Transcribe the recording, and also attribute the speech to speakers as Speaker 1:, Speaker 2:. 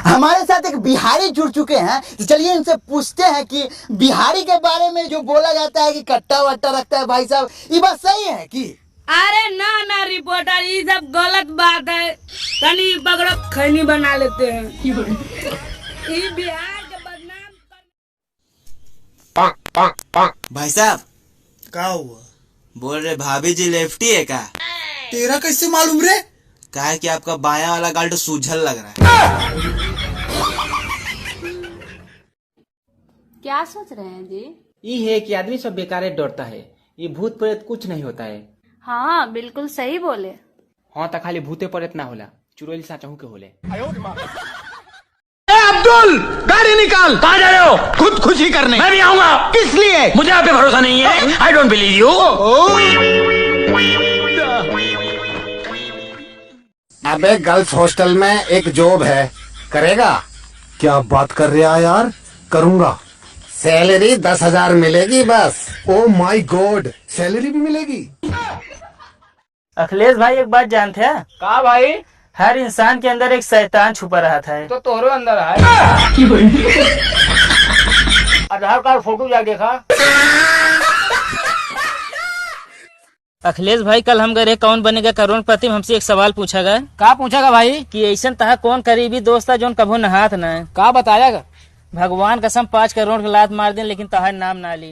Speaker 1: हमारे साथ एक बिहारी जुड़ चुके हैं, तो चलिए इनसे पूछते हैं कि बिहारी के बारे में जो बोला जाता है कि कट्टा वट्टा रखता है भाई साहब, ये बात सही है कि?
Speaker 2: अरे ना ना रिपोर्टर, ये सब गलत बात है। तनी पकड़ो खैनी बना लेते हैं। ये बिहार के बदनाम
Speaker 3: भाई साहब
Speaker 4: क्या हुआ?
Speaker 3: बोल रहे भाभी जी लेफ्टी है क्या?
Speaker 4: तेरा कैसे मालूम रे?
Speaker 3: क्या है कि आपका बायां वाला गाल तो सूझल लग रहा है।
Speaker 5: क्या सोच रहे हैं जी?
Speaker 6: ये है कि आदमी सब बेकारे डरता है, ये भूत प्रेत कुछ नहीं होता है।
Speaker 5: हाँ बिल्कुल सही बोले।
Speaker 6: हाँ तो खाली भूते प्रेत ना होला, चुड़ैल साचहू के होले।
Speaker 7: अब्दुल गाड़ी निकाल। कहाँ जा रहे हो? खुदकुशी करने। मैं भी आऊंगा। किस लिए? मुझे आप पे भरोसा नहीं है। I don't believe you.
Speaker 8: अबे गर्ल्स हॉस्टल में एक जॉब है, करेगा?
Speaker 9: क्या बात कर रहा है यार? करूंगा।
Speaker 8: सैलरी 10,000 मिलेगी बस।
Speaker 9: ओ माय गॉड, सैलरी भी मिलेगी?
Speaker 10: अखिलेश भाई एक बात जानते हैं?
Speaker 6: कहा भाई?
Speaker 10: हर इंसान के अंदर एक शैतान छुपा रहता है।
Speaker 6: तो तोरो अंदर है।
Speaker 10: आधार कार्ड फोटो जा देखा। अखिलेश भाई कल हम गए कौन बनेगा करोड़पति, हमसे एक सवाल पूछा गया।
Speaker 6: कहा पूछागा भाई?
Speaker 10: कि ऐसा तहा कौन करीबी दोस्त है जो कभू नहात न है?
Speaker 6: कहा बताया?
Speaker 10: भगवान कसम 5 करोड़ की लात मार दे लेकिन तहार नाम ना ली।